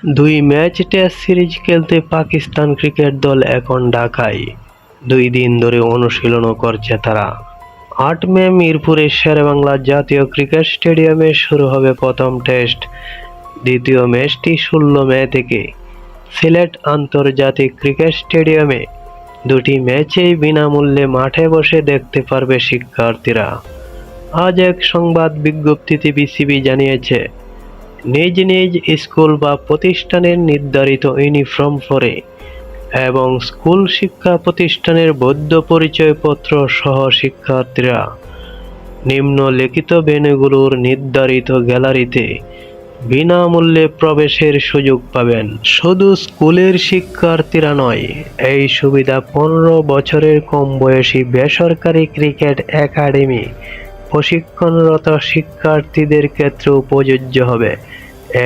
দুই match test series খেলতে Pakistan cricket দল এখন ঢাকায়। 2 দিন ধরে অনুশীলনও করছে তারা। 8 মে মিরপুরের শেরেবাংলা জাতীয় ক্রিকেট স্টেডিয়ামে শুরু হবে প্রথম টেস্ট। দ্বিতীয় ম্যাচটি 16 মে থেকে সিলেট আন্তর্জাতিক ক্রিকেট স্টেডিয়ামে। দুটি ম্যাচেই বিনামূল্যে মাঠে বসে দেখতে পারবে শিক্ষার্থীরা। আজ এক সংবাদ বিজ্ঞপ্তিতে বিসিবি জানিয়েছে, নিজ নিজ স্কুল বা প্রতিষ্ঠানের নির্ধারিত ইউনিফর্ম পরে এবং স্কুল শিক্ষা প্রতিষ্ঠানের বৈধ পরিচয়পত্র সহ শিক্ষার্থীরা নিম্নলিখিত ভেন্যুগুলোর নির্ধারিত গ্যালারিতে বিনামূল্যে প্রবেশের সুযোগ পাবেন। শুধু স্কুলের শিক্ষার্থীরা নয়, এই সুবিধা 15 বছরের কম বয়সী বেসরকারি ক্রিকেট একাডেমি প্রশিক্ষণরত শিক্ষার্থীদের ক্ষেত্রেও প্রযোজ্য হবে।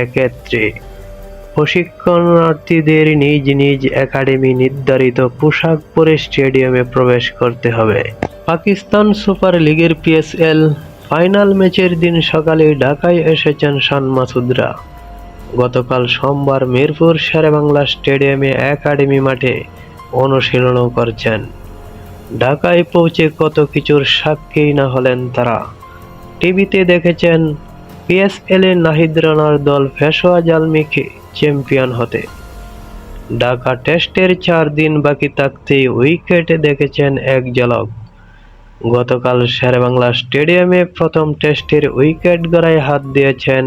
এক্ষেত্রে প্রশিক্ষণার্থীদের নিজ নিজ একাডেমি নির্ধারিত পোশাক পরে স্টেডিয়ামে প্রবেশ করতে হবে। পাকিস্তান সুপার লিগের PSL ফাইনাল ম্যাচের দিন সকালে ঢাকায় এসেছেন শান মাসুদরা। গতকাল সোমবার মিরপুর শেরেবাংলা স্টেডিয়ামে একাডেমি মাঠে অনুশীলনও করছেন। ঢাকায় পৌঁছে কত কিছুর সাক্ষী না হলেন তারা। টিভিতে দেখেছেন PSL-এ নাহিদ রানার দল পেশোয়া জালমিকে চ্যাম্পিয়ন হতে। ঢাকা টেস্টের 4 দিন বাকি থাকতেই উইকেটে দেখেছেন এক ঝলক। গতকাল শেরেবাংলা স্টেডিয়ামে প্রথম টেস্টের উইকেট গড়ায় হাত দিয়েছেন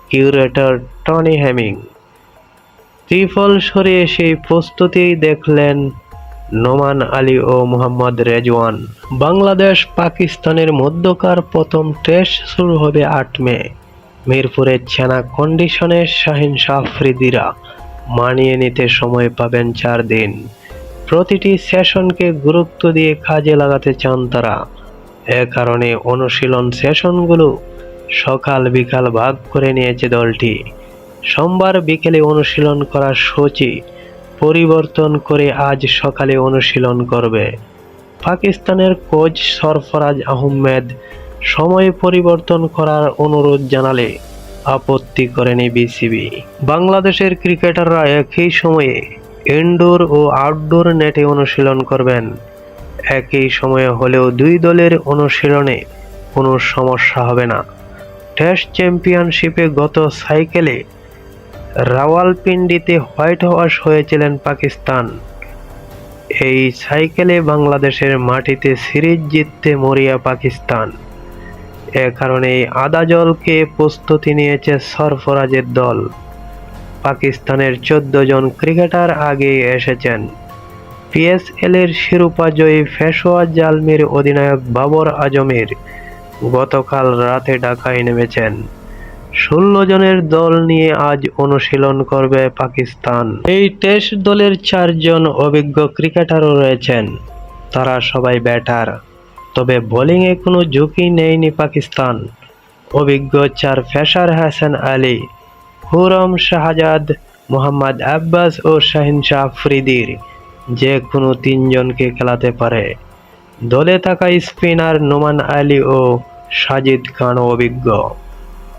কিউরেটর টনি হেমিং। ত্রিফল সরিয়ে সেই প্রস্তুতিই দেখলেন নোমান আলী ও মোহাম্মদ রেজওয়ান। বাংলাদেশ পাকিস্তানের মধ্যকার প্রথম টেস্ট শুরু হবে 8 মে। মিরপুরের চেনা কন্ডিশনে শাহিন শাহ আফ্রিদিরা মানিয়ে নিতে সময় পাবেন 4 দিন। প্রতিটি সেশনকে গুরুত্ব দিয়ে কাজে লাগাতে চান তারা। এ কারণে অনুশীলন সেশনগুলো সকাল বিকাল ভাগ করে নিয়েছে দলটি। সোমবার বিকেলে অনুশীলন করার সূচি পরিবর্তন করে আজ সকালে অনুশীলন করবে। পাকিস্তানের কোচ সরফরাজ আহমেদ সময় পরিবর্তন করার অনুরোধ জানালে আপত্তি করেনি বিসিবি। বাংলাদেশের ক্রিকেটাররা একই সময়ে ইনডোর ও আউটডোর নেটে অনুশীলন করবেন। একই সময়ে হলেও দুই দলের অনুশীলনে কোনো সমস্যা হবে না। টেস্ট চ্যাম্পিয়নশিপে গত সাইকেলে রাওয়ালপিন্ডিতে হোয়াইট ওয়াশ হয়েছিলেন পাকিস্তান। এই সাইকেলে বাংলাদেশের মাটিতে সিরিজ জিততে মরিয়া পাকিস্তান। এ কারণে আদা জলকে প্রস্তুতি নিয়েছে সরফরাজের দল। পাকিস্তানের 14 জন ক্রিকেটার আগে এসেছেন। PSL-এর শিরোপা জয়ী পেশোয়া জালমির অধিনায়ক বাবর আজমের গতকাল রাতে ঢাকায় নেমেছেন। 16 জনের দল নিয়ে আজ অনুশীলন করবে পাকিস্তান। এই টেস্ট দলের 4 জন অভিজ্ঞ ক্রিকেটারও রয়েছেন। তারা সবাই ব্যাটার, তবে বোলিংয়ে কোনো ঝুঁকি নেয়নি পাকিস্তান। অভিজ্ঞ 4 পেসার হাসান আলী, খুরম শাহজাদ, মোহাম্মদ আব্বাস ও শাহিন শাহ আফ্রিদির যে কোনো 3 জনকে খেলাতে পারে। দলে থাকা স্পিনার নোমান আলী ও সাজিদ খান অভিজ্ঞ,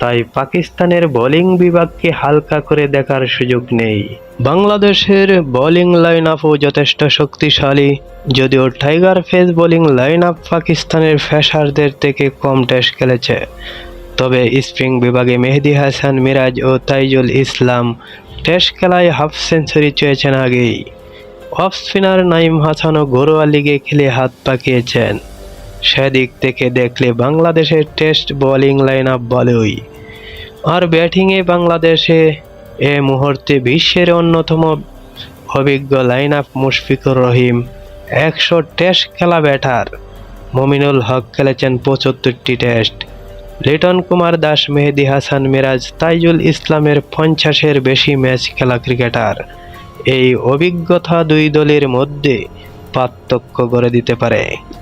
তাই পাকিস্তানের বোলিং বিভাগকে হালকা করে দেখার সুযোগ নেই। বাংলাদেশের বোলিং লাইন আপও যথেষ্ট শক্তিশালী। যদিও tiger pace bowling line up পাকিস্তানের পেসারদের থেকে কম টেস্ট খেলেছে, তবে স্পিন বিভাগে মেহেদী হাসান মিরাজ ও তাইজুল ইসলাম টেস্ট খেলায় হাফ সেঞ্চুরি চেয়েছেন আগেই। অফ স্পিনার নাঈম হাসানও ঘরোয়া লিগে খেলে হাত পাকিয়েছেন। সেদিক থেকে দেখলে বাংলাদেশের টেস্ট বোলিং লাইন আপ ভালোই। আর ব্যাটিংয়ে বাংলাদেশে এ মুহূর্তে বিশ্বের অন্যতম অভিজ্ঞ line up Mushfiqur Rahim 100 test খেলা ব্যাটার। মমিনুল হক খেলেছেন 75টি টেস্ট। লিটন কুমার দাস, মেহেদী হাসান মিরাজ, তাইজুল ইসলামের 50-এর বেশি ম্যাচ খেলা ক্রিকেটার। এই অভিজ্ঞতা দুই দলের মধ্যে পার্থক্য করে দিতে পারে।